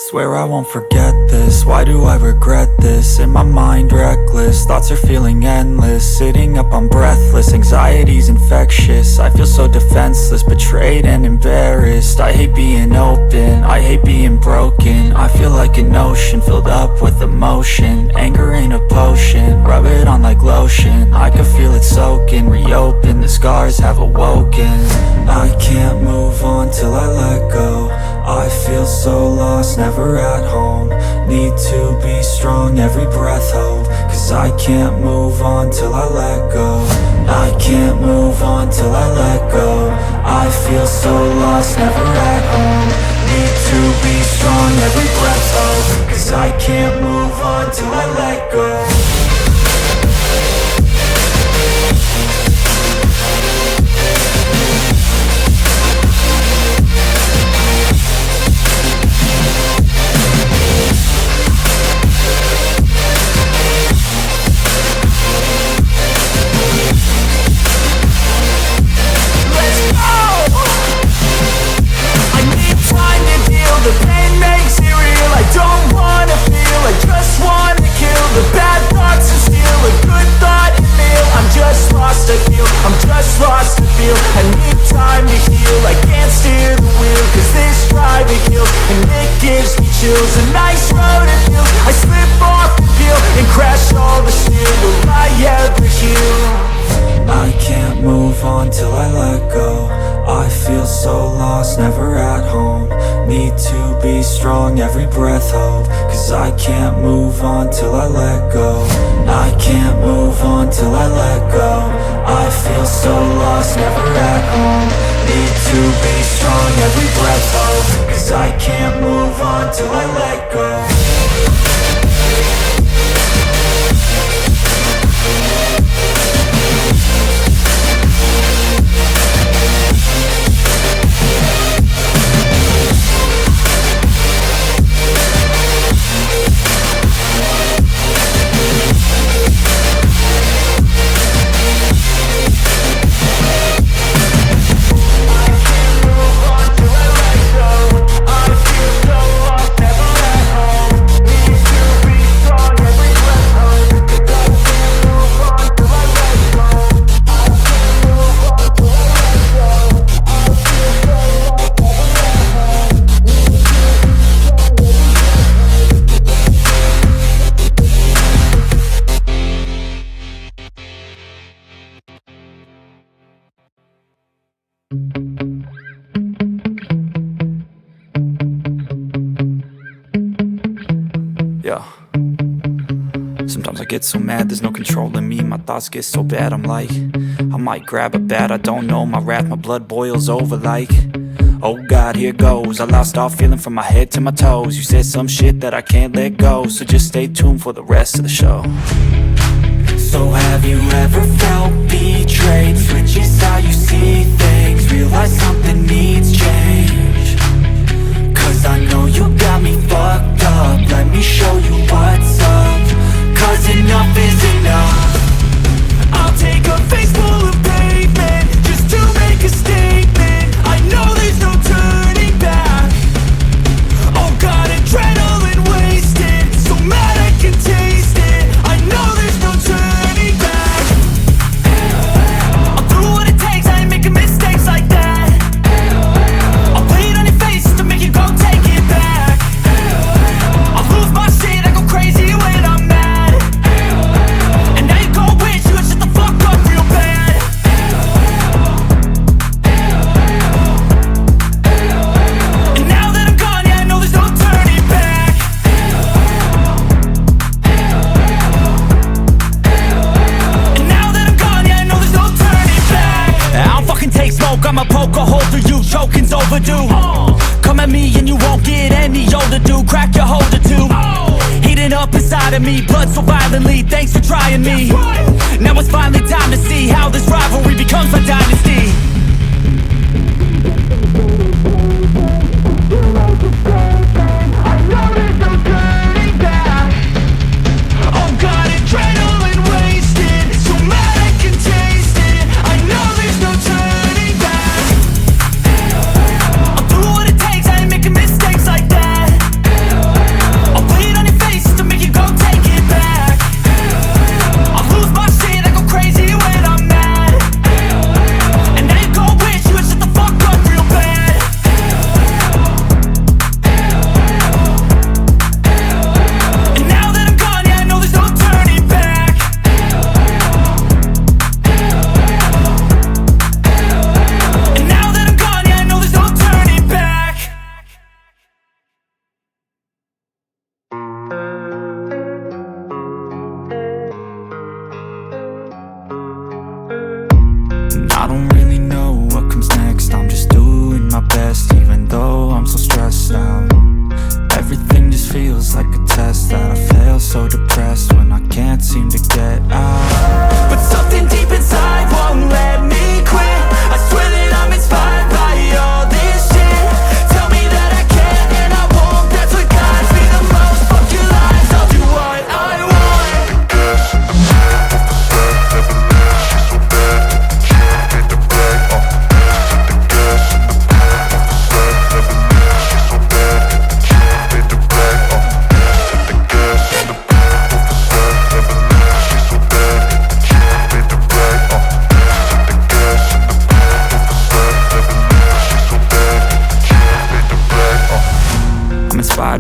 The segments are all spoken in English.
Swear I won't forget this, why do I regret this? In my mind reckless, thoughts are feeling endless. Sitting up I'm breathless, anxiety's infectious. I feel so defenseless, betrayed and embarrassed. I hate being open, I hate being broken. I feel like an ocean, filled up with emotion. Anger ain't a potion, rub it on like lotion. I can feel it soaking, reopen, the scars have awoken. I can't move on till I let go. I feel so lost, never at home. Need to be strong, every breath hold. Cause I can't move on till I let go. I can't move on till I let go. I feel so lost, never at home. Need to be strong, every breath hold. Cause I can't move on till I let go. The pain makes it real, I don't wanna feel, I just wanna kill the bad thoughts and steal a good thought and meal. I'm just lost, I feel, I'm just lost to feel. I need time to heal, I can't steer the wheel. Cause this driving kills, and it gives me chills. A nice road it feels, I slip off the peel and crash all the steel. Will I ever heal? I can't move on till I let go. I feel so lost, never at home. Need to be strong, every breath hold. Cause I can't move on till I let go. I can't move on till I let go. I feel so lost, never at home. Need to be strong, every breath hold. Cause I can't move on till I let go. Yeah. Sometimes I get so mad, there's no controlling me. My thoughts get so bad, I'm like, I might grab a bat, I don't know. My wrath, my blood boils over like, oh God, here goes. I lost all feeling from my head to my toes. You said some shit that I can't let go, so just stay tuned for the rest of the show. So have you ever felt betrayed? Switches how you see things, realize something needs change. Cause I know you got me fucked up, let me show you what's up. Cause enough is enough. I'll take a face full of pavement just to make a statement. I know there's no turning back. Oh God, adrenaline wasted, so mad I can taste it. I know there's no turning back. I'll do what it takes, I ain't making mistakes like that. I'll put it on your face to make you go take it back. I'll lose my shit, I go crazy when I'm mad. And now you gon' wish you would shut the fuck up real bad. And now that I'm gone, yeah, I know there's no turning back. And now that I'm gone, yeah, I know there's no turning back. I don't fucking take smoke, I'm a poker holder, you choking's overdue. Come at me and you won't get any older, dude. Crack your holder too. Heating up inside of me, blood so violently, thanks for trying me. Now it's finally time to see how this rivalry becomes a dynasty. I know there's no turning back. Oh God, adrenaline wasted, so mad I can taste it. I know there's no turning back. I'll do what it takes, I ain't making mistakes like that.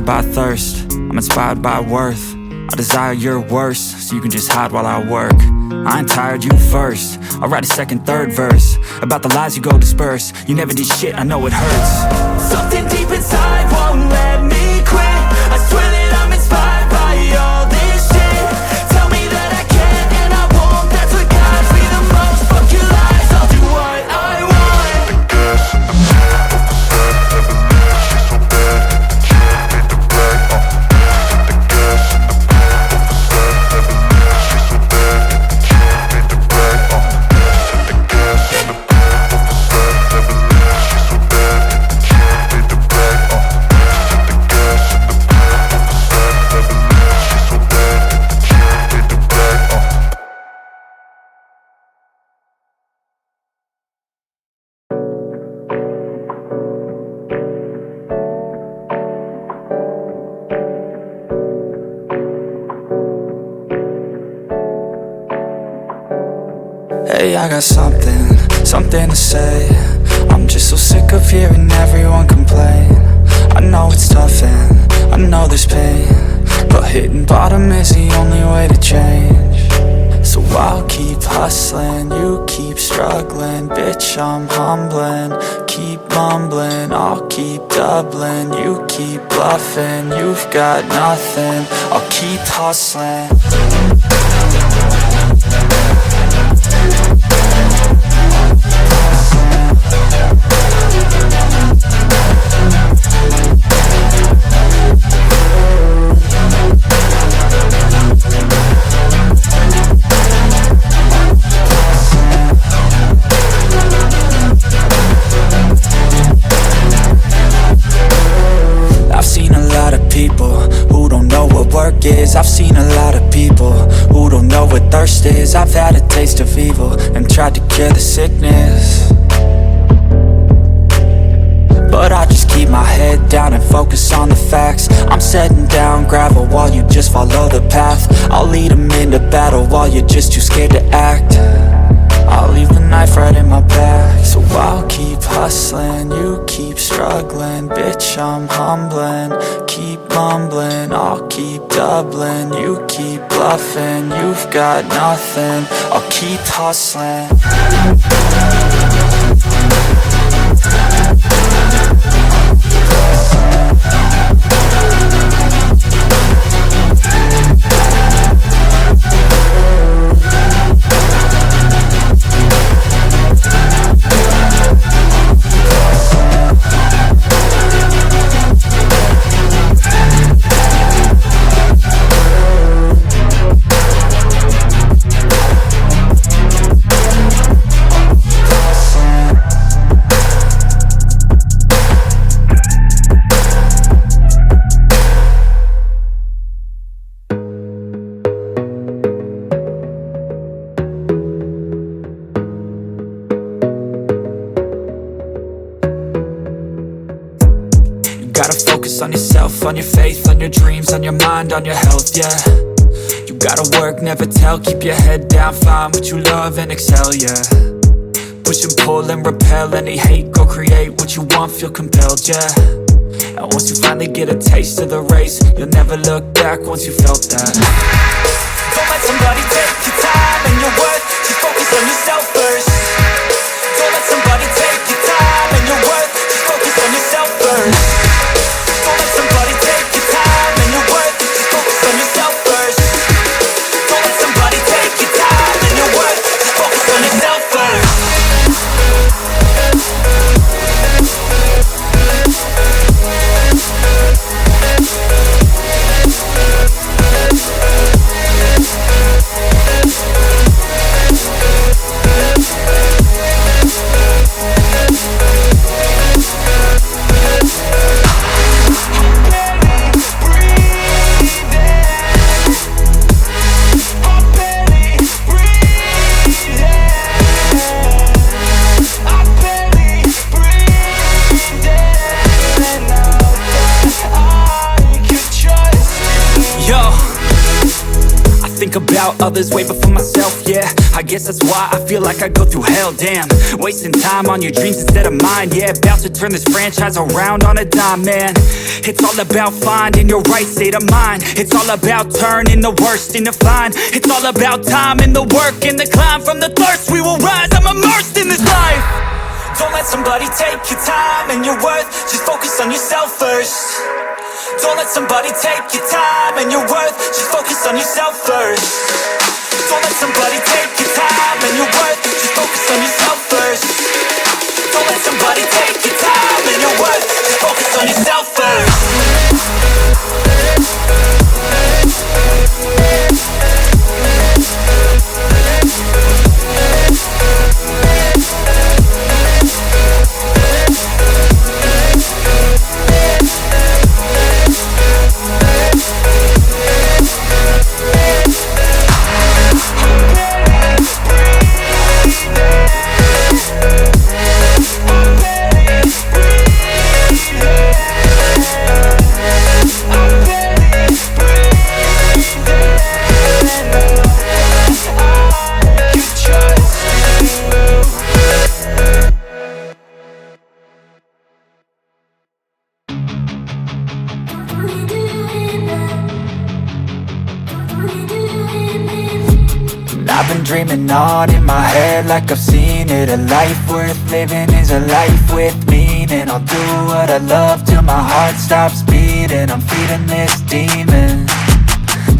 by thirst, I'm inspired by worth. I desire your worst, so you can just hide while I work. I ain't tired, you first. I'll write a second, third verse about the lies you go disperse. You never did shit, I know it hurts. Something deep inside won't let me quit. I swear that I'm inspired by all this shit. Tell me that I can and I won't. That's what guides me the most. Fuck your lies, I'll do what I want. The gas and the beat of the set. Never leave, she's so bad. She made the bag, the gas and the beat of the set. Never leave, she's so bad. She made the bag, the gas and the beat of the set. Never leave, she's so bad. She made the bag, the gas and the beat of the set. Never leave, she's so bad. She made the bag, Hey, I got something to say. I'm just so sick of hearing everyone complain. I know it's tough and I know there's pain, but hitting bottom is the only way to change. So I'll keep hustling, you keep struggling. Bitch, I'm humbling, keep mumbling. I'll keep doubling, you keep bluffing. You've got nothing, I'll keep hustling. I've seen a lot of people who don't know what work is. I've seen a lot of people who don't know what thirst is. I've had a taste of evil and tried to cure the sickness, but I just keep my head down and focus on the facts. I'm setting down gravel while you just follow the path. I'll lead them into battle while you're just too scared to act. I'll leave the knife right in my back. So I'll keep hustling, you keep struggling. Bitch, I'm humbling, keep mumbling. I'll keep doubling, you keep bluffing. You've got nothing, I'll keep hustling. Gotta focus on yourself, on your faith, on your dreams, on your mind, on your health, yeah. You gotta work, never tell, keep your head down, find what you love and excel, yeah. Push and pull and repel any hate, go create what you want, feel compelled, yeah. And once you finally get a taste of the race, you'll never look back once you felt that. Don't let somebody take your time and your worth. Just focus on yourself first. Don't let somebody take your time and your worth. Just focus on yourself first. Don't let somebody take your time and your worth. Just focus on yourself first. Don't let somebody take your time and your worth. Just focus on yourself first. about others way before myself, yeah. I guess that's why I feel like I go through hell, damn. Wasting time on your dreams instead of mine, yeah. About to turn this franchise around on a dime, man. It's all about finding your right state of mind. It's all about turning the worst into fine. It's all about time and the work and the climb. From the thirst we will rise, I'm immersed in this life. Don't let somebody take your time and your worth. Just focus on yourself first. Don't let somebody take your time and your worth. Just focus on yourself first. Don't let somebody take your time and your worth. Just focus on yourself first. Don't let somebody take your time and your worth. Just focus on yourself first. I've been dreaming on in my head like I've seen it. A life worth living is a life with meaning. I'll do what I love till my heart stops beating. I'm feeding this demon.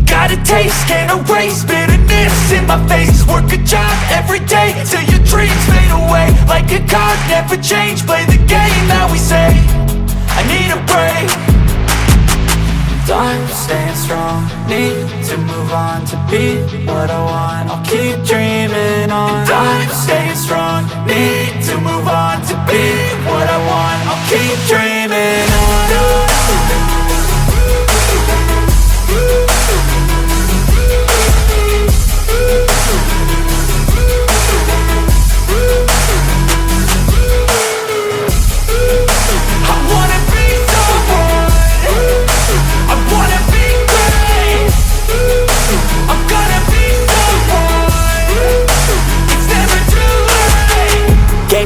Got a taste, can't erase bitterness in my face. Work a job every day till your dreams fade away. Like a card, never change, play the game that we say. I need a break. I'm staying strong, need to move on to be what I want. I'll keep dreaming on. I'm staying strong, need to move on to be what I want. I'll keep dreaming on.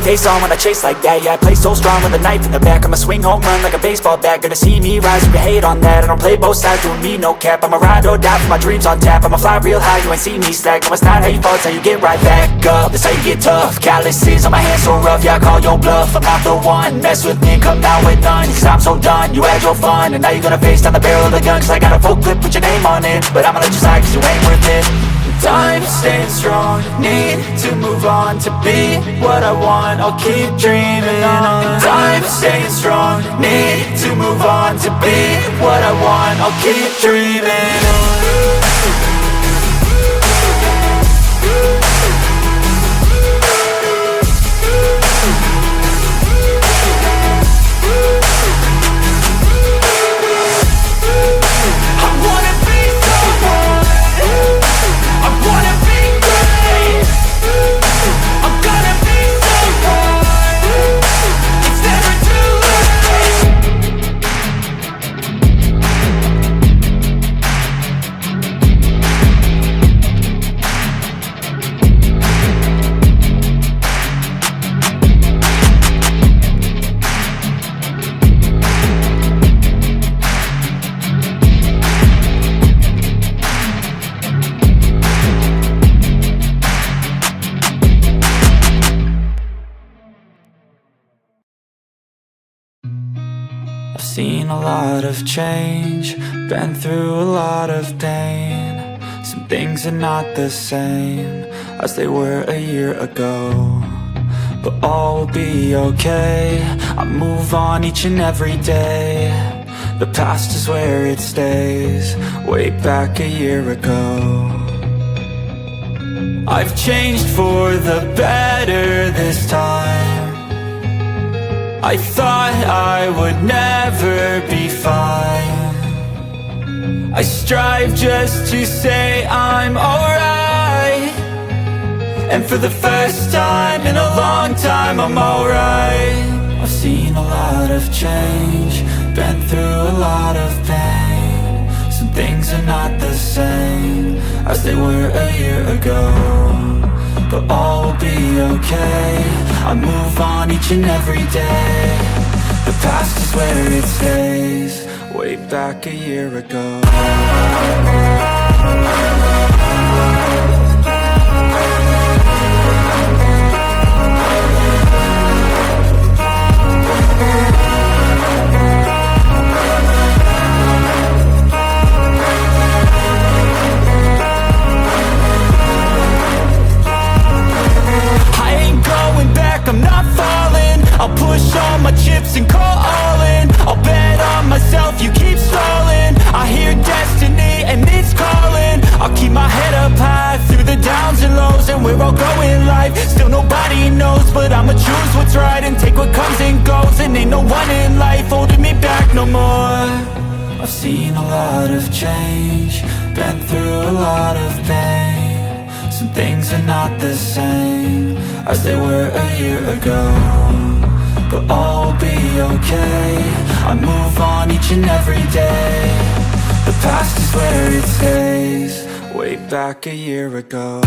Face on when I chase like that. Yeah, I play so strong with a knife in the back. I'ma swing home run like a baseball bat. Gonna see me rise, you can hate on that. I don't play both sides, doing me no cap. I'ma ride or die for my dreams on tap. I'ma fly real high, you ain't see me slack. No, it's not how you fall, it's how you get right back up. That's how you get tough. Calluses on my hands so rough, yeah, I call your bluff. I'm not the one, mess with me and come down with none. Cause I'm so done, you had your fun. And now you're gonna face down the barrel of the gun. Cause I got a full clip with your name on it. But I'ma let you slide cause you ain't worth it. I'm staying strong, need to move on to be what I want. I'll keep dreaming on. I'm staying strong, need to move on to be what I want. I'll keep dreaming on. Seen a lot of change, been through a lot of pain. Some things are not the same as they were a year ago, but all will be okay. I move on each and every day. The past is where it stays, way back a year ago. I've changed for the better this time. I thought I would never be fine. I strive just to say I'm alright. And for the first time in a long time I'm alright. I've seen a lot of change, been through a lot of pain. Some things are not the same as they were a year ago, but all will be okay. I move on each and every day. The past is where it stays, way back a year ago. I'm not falling, I'll push all my chips and call all in. I'll bet on myself, you keep stalling. I hear destiny and it's calling. I'll keep my head up high through the downs and lows. And we're all going life, still nobody knows. But I'ma choose what's right and take what comes and goes. And ain't no one in life holding me back no more. I've seen a lot of change, been through a lot of pain. Some things are not the same as they were a year ago, but all will be okay. I move on each and every day. The past is where it stays, way back a year ago.